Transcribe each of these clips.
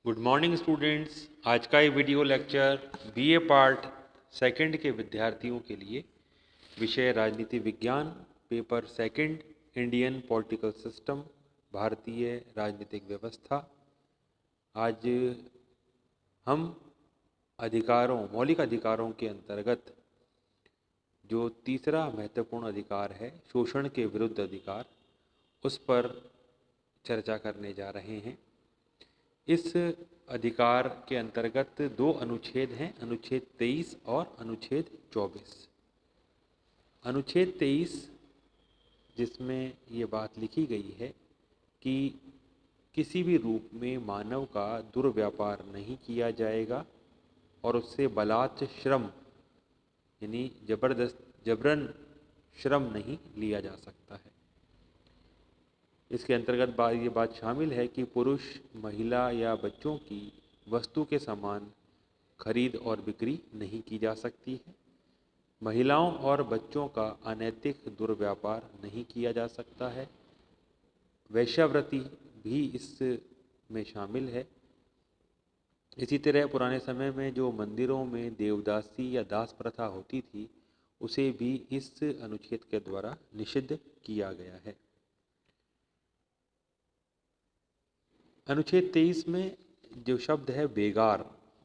Good morning students. आज का ये video lecture BA part second के विद्यार्थियों के लिए, विषय राजनीति विज्ञान, paper second, Indian political system, भारतीय राजनीतिक व्यवस्था। आज हम मौलिक अधिकारों के अंतर्गत जो तीसरा महत्वपूर्ण अधिकार है, शोषण के विरुद्ध अधिकार, उस पर चर्चा करने जा रहे हैं। इस अधिकार के अंतर्गत दो अनुच्छेद हैं, अनुच्छेद 23 और अनुच्छेद 24। अनुच्छेद 23 जिसमें ये बात लिखी गई है कि किसी भी रूप में मानव का दुर्व्यापार नहीं किया जाएगा और उससे बलात् श्रम यानी जबरन श्रम नहीं लिया जा सकता है। इसके अंतर्गत ये बात शामिल है कि पुरुष, महिला या बच्चों की वस्तु के समान खरीद और बिक्री नहीं की जा सकती है। महिलाओं और बच्चों का अनैतिक दुर्व्यापार नहीं किया जा सकता है। वैश्यावृत्ति भी इसमें शामिल है। इसी तरह पुराने समय में जो मंदिरों में देवदासी या दास प्रथा होती थी, उसे भी इस अनुच्छेद के द्वारा निषिद्ध किया गया है। अनुच्छेद 23 में जो शब्द है बेगार,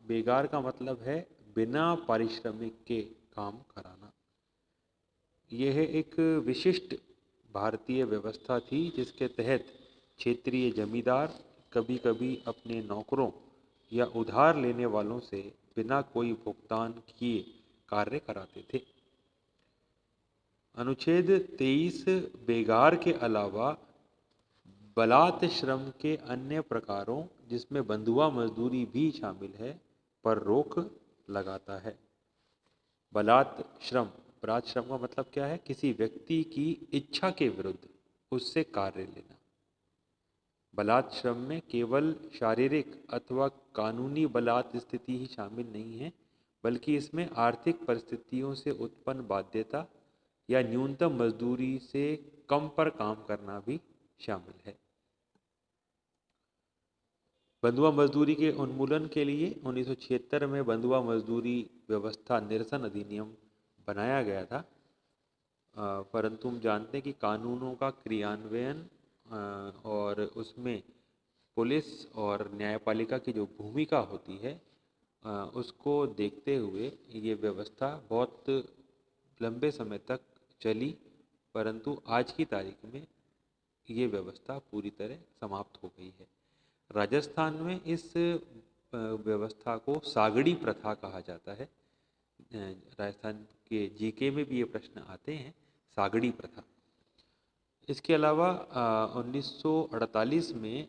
बेगार का मतलब है बिना पारिश्रमिक के काम कराना। यह एक विशिष्ट भारतीय व्यवस्था थी जिसके तहत क्षेत्रीय जमींदार कभी कभी अपने नौकरों या उधार लेने वालों से बिना कोई भुगतान किए कार्य कराते थे। अनुच्छेद 23 बेगार के अलावा बलात् श्रम के अन्य प्रकारों, जिसमें बंधुआ मजदूरी भी शामिल है, पर रोक लगाता है। बलात् श्रम का मतलब क्या है? किसी व्यक्ति की इच्छा के विरुद्ध उससे कार्य लेना। बलात् श्रम में केवल शारीरिक अथवा कानूनी बलात् स्थिति ही शामिल नहीं है, बल्कि इसमें आर्थिक परिस्थितियों से उत्पन्न बाध्यता या न्यूनतम मजदूरी से कम पर काम करना भी शामिल है। बंधुआ मजदूरी के उन्मूलन के लिए 1976 में बंधुआ मजदूरी व्यवस्था निरसन अधिनियम बनाया गया था। परंतु हम जानते हैं कि कानूनों का क्रियान्वयन और उसमें पुलिस और न्यायपालिका की जो भूमिका होती है, उसको देखते हुए ये व्यवस्था बहुत लंबे समय तक चली, परंतु आज की तारीख में ये व्यवस्था पूरी तरह समाप्त हो गई है। राजस्थान में इस व्यवस्था को सागड़ी प्रथा कहा जाता है। राजस्थान के जीके में भी ये प्रश्न आते हैं, सागड़ी प्रथा। इसके अलावा 1948 में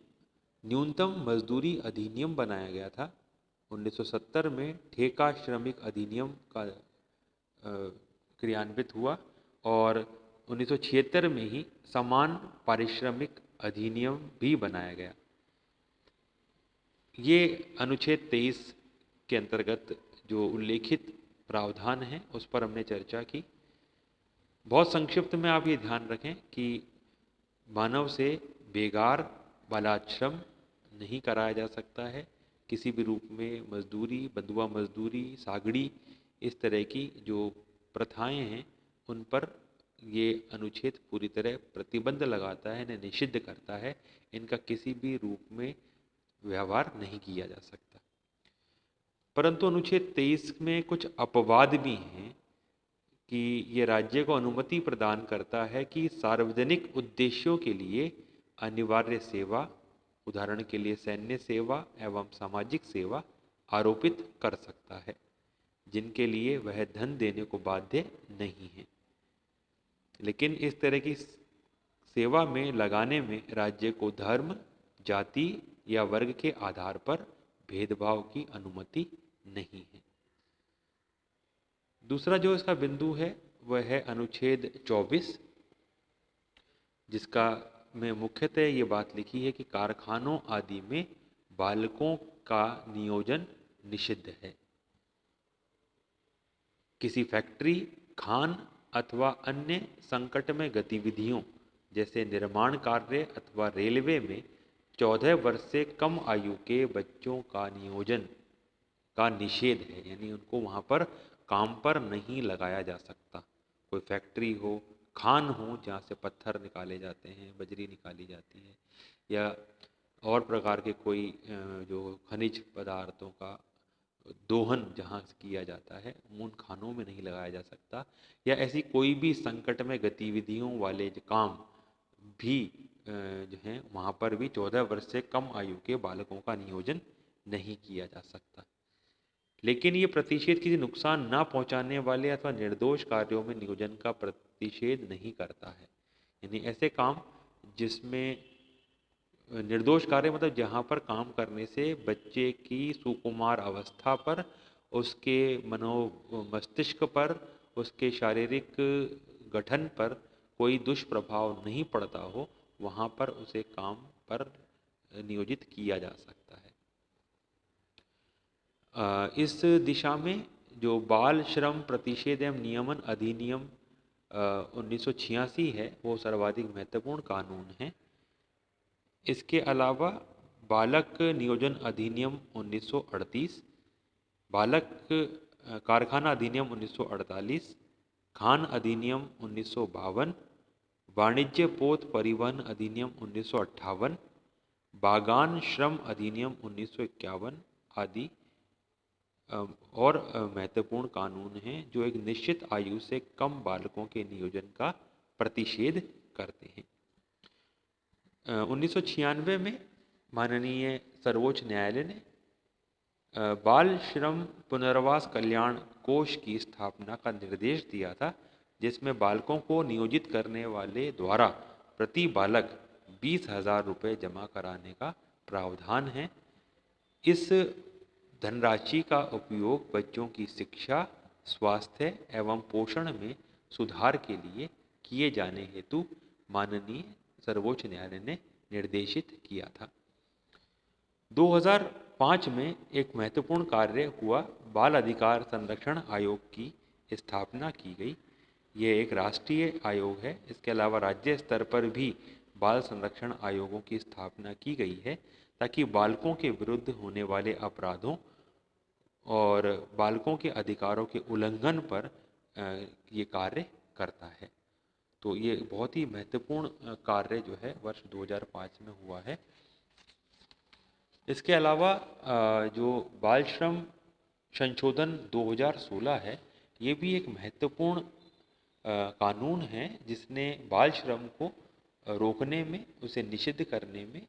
न्यूनतम मजदूरी अधिनियम बनाया गया था। 1970 में ठेका श्रमिक अधिनियम का क्रियान्वित हुआ और 1976 में ही समान पारिश्रमिक अधिनियम भी बनाया गया। ये अनुच्छेद 23 के अंतर्गत जो उल्लेखित प्रावधान हैं, उस पर हमने चर्चा की। बहुत संक्षिप्त में आप ये ध्यान रखें कि मानव से बेगार, बलात् श्रम नहीं कराया जा सकता है। किसी भी रूप में मजदूरी, बंधुआ मजदूरी, सागड़ी, इस तरह की जो प्रथाएं हैं, उन पर ये अनुच्छेद पूरी तरह प्रतिबंध लगाता है, इन्हें निषिद्ध करता है। इनका किसी भी रूप में व्यवहार नहीं किया जा सकता। परंतु अनुच्छेद 23 में कुछ अपवाद भी हैं कि ये राज्य को अनुमति प्रदान करता है कि सार्वजनिक उद्देश्यों के लिए अनिवार्य सेवा, उदाहरण के लिए सैन्य सेवा एवं सामाजिक सेवा आरोपित कर सकता है, जिनके लिए वह धन देने को बाध्य नहीं है। लेकिन इस तरह की सेवा में लगाने में राज्य को धर्म, जाति या वर्ग के आधार पर भेदभाव की अनुमति नहीं है। दूसरा जो इसका बिंदु है वह है अनुच्छेद 24, जिसका में मुख्यतः ये बात लिखी है कि कारखानों आदि में बालकों का नियोजन निषिद्ध है। किसी फैक्ट्री, खान अथवा अन्य संकटमय गतिविधियों जैसे निर्माण कार्य अथवा रेलवे में 14 वर्ष से कम आयु के बच्चों का नियोजन का निषेध है, यानी उनको वहाँ पर काम पर नहीं लगाया जा सकता। कोई फैक्ट्री हो, खान हो जहाँ से पत्थर निकाले जाते हैं, बजरी निकाली जाती है, या और प्रकार के कोई जो खनिज पदार्थों का दोहन जहाँ से किया जाता है, उन खानों में नहीं लगाया जा सकता। या ऐसी कोई भी संकट में गतिविधियों वाले जो काम भी जो हैं वहाँ पर भी 14 वर्ष से कम आयु के बालकों का नियोजन नहीं किया जा सकता। लेकिन ये प्रतिषेध किसी नुकसान न पहुंचाने वाले अथवा निर्दोष कार्यों में नियोजन का प्रतिषेध नहीं करता है। यानी ऐसे काम जिसमें निर्दोष कार्य मतलब जहाँ पर काम करने से बच्चे की सुकुमार अवस्था पर, उसके मस्तिष्क पर, उसके शारीरिक गठन पर कोई दुष्प्रभाव नहीं पड़ता हो, वहाँ पर उसे काम पर नियोजित किया जा सकता है। इस दिशा में जो बाल श्रम प्रतिषेध एवं नियमन अधिनियम 1986 है वो सर्वाधिक महत्वपूर्ण कानून है। इसके अलावा बालक नियोजन अधिनियम 1938, बालक कारखाना अधिनियम 1948, खान अधिनियम 1952, वाणिज्य पोत परिवहन अधिनियम 1958, बागान श्रम अधिनियम 1951 आदि और महत्वपूर्ण कानून हैं जो एक निश्चित आयु से कम बालकों के नियोजन का प्रतिषेध करते हैं। 1996 में माननीय सर्वोच्च न्यायालय ने बाल श्रम पुनर्वास कल्याण कोष की स्थापना का निर्देश दिया था, जिसमें बालकों को नियोजित करने वाले द्वारा प्रति बालक 20,000 रुपये जमा कराने का प्रावधान है। इस धनराशि का उपयोग बच्चों की शिक्षा, स्वास्थ्य एवं पोषण में सुधार के लिए किए जाने हेतु माननीय सर्वोच्च न्यायालय ने निर्देशित किया था। 2005 में एक महत्वपूर्ण कार्य हुआ, बाल अधिकार संरक्षण आयोग की स्थापना की गई। ये एक राष्ट्रीय आयोग है। इसके अलावा राज्य स्तर पर भी बाल संरक्षण आयोगों की स्थापना की गई है ताकि बालकों के विरुद्ध होने वाले अपराधों और बालकों के अधिकारों के उल्लंघन पर ये कार्य करता है। तो ये बहुत ही महत्वपूर्ण कार्य जो है वर्ष 2005 में हुआ है। इसके अलावा जो बाल श्रम संशोधन 2016 है, ये भी एक महत्वपूर्ण कानून है जिसने बाल श्रम को रोकने में, उसे निषिद्ध करने में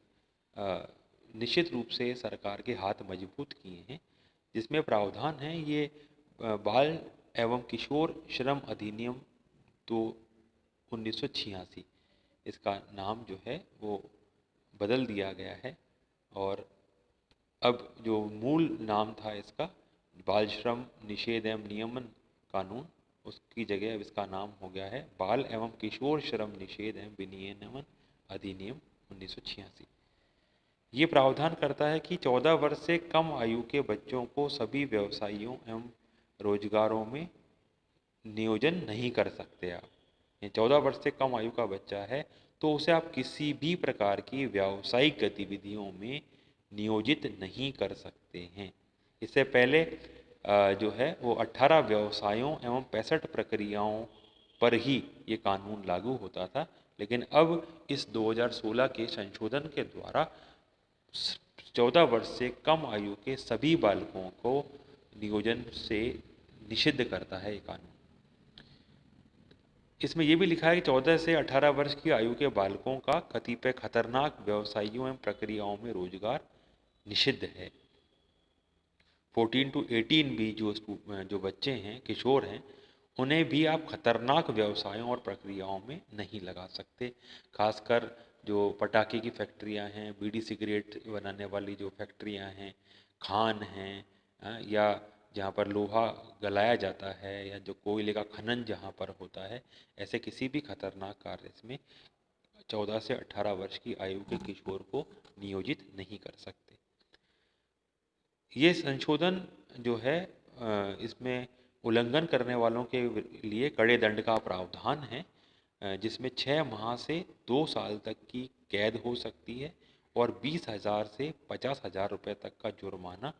निश्चित रूप से सरकार के हाथ मजबूत किए हैं। जिसमें प्रावधान है ये बाल एवं किशोर श्रम अधिनियम तो 1986, इसका नाम जो है वो बदल दिया गया है और अब जो मूल नाम था इसका बाल श्रम निषेध एवं नियमन कानून, उसकी जगह अब इसका नाम हो गया है बाल एवं किशोर श्रम निषेध एवं विनियमन अधिनियम 1986। ये प्रावधान करता है कि 14 वर्ष से कम आयु के बच्चों को सभी व्यवसायों एवं रोजगारों में नियोजन नहीं कर सकते आप। 14 वर्ष से कम आयु का बच्चा है तो उसे आप किसी भी प्रकार की व्यावसायिक गतिविधियों में नियोजित नहीं कर सकते हैं। इससे पहले जो है वो 18 व्यवसायों एवं 65 प्रक्रियाओं पर ही ये कानून लागू होता था, लेकिन अब इस 2016 के संशोधन के द्वारा 14 वर्ष से कम आयु के सभी बालकों को नियोजन से निषिद्ध करता है ये कानून। इसमें यह भी लिखा है कि 14 से 18 वर्ष की आयु के बालकों का कतिपय खतरनाक व्यवसायों एवं प्रक्रियाओं में रोजगार निषिद्ध है। 14 to 18 भी जो बच्चे हैं, किशोर हैं, उन्हें भी आप खतरनाक व्यवसायों और प्रक्रियाओं में नहीं लगा सकते। खासकर जो पटाखे की फैक्ट्रियां हैं, बीड़ी सिगरेट बनाने वाली जो फैक्ट्रियां हैं, खान हैं, या जहाँ पर लोहा गलाया जाता है या जो कोयले का खनन जहाँ पर होता है, ऐसे किसी भी खतरनाक कार्य में 14 से 18 वर्ष की आयु के किशोर को नियोजित नहीं कर सकते। ये संशोधन जो है इसमें उल्लंघन करने वालों के लिए कड़े दंड का प्रावधान है, जिसमें 6 माह से 2 साल तक की कैद हो सकती है और 20,000 से 50,000 रुपये तक का जुर्माना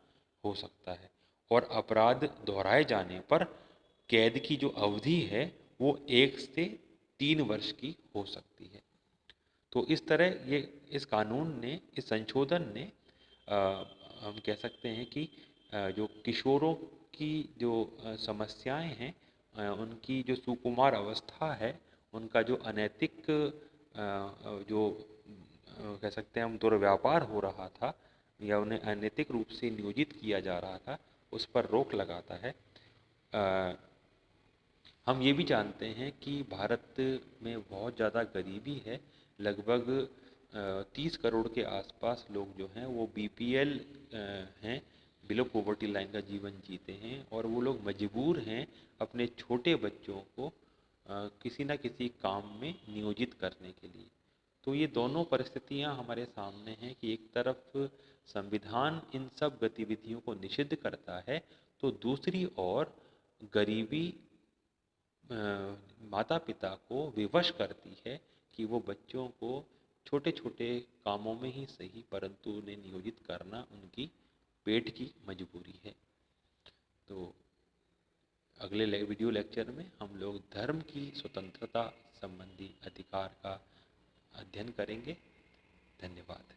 हो सकता है। और अपराध दोहराए जाने पर कैद की जो अवधि है वो 1 से 3 वर्ष की हो सकती है। तो इस तरह ये इस कानून ने, इस संशोधन ने हम कह सकते हैं कि जो किशोरों की जो समस्याएं हैं, उनकी जो सुकुमार अवस्था है, उनका जो अनैतिक जो कह सकते हैं हम दुर्व्यापार हो रहा था या उन्हें अनैतिक रूप से नियोजित किया जा रहा था, उस पर रोक लगाता है। हम ये भी जानते हैं कि भारत में बहुत ज़्यादा गरीबी है। लगभग 30 करोड़ के आसपास लोग जो हैं वो बीपीएल हैं, बिलो पॉवर्टी लाइन का जीवन जीते हैं, और वो लोग मजबूर हैं अपने छोटे बच्चों को किसी न किसी काम में नियोजित करने के लिए। तो ये दोनों परिस्थितियां हमारे सामने हैं कि एक तरफ संविधान इन सब गतिविधियों को निषिद्ध करता है, तो दूसरी ओर गरीबी माता पिता को विवश करती है कि वो बच्चों को छोटे छोटे कामों में ही सही परंतु उन्हें नियोजित करना उनकी पेट की मजबूरी है। तो अगले वीडियो लेक्चर में हम लोग धर्म की स्वतंत्रता संबंधी अधिकार का अध्ययन करेंगे। धन्यवाद।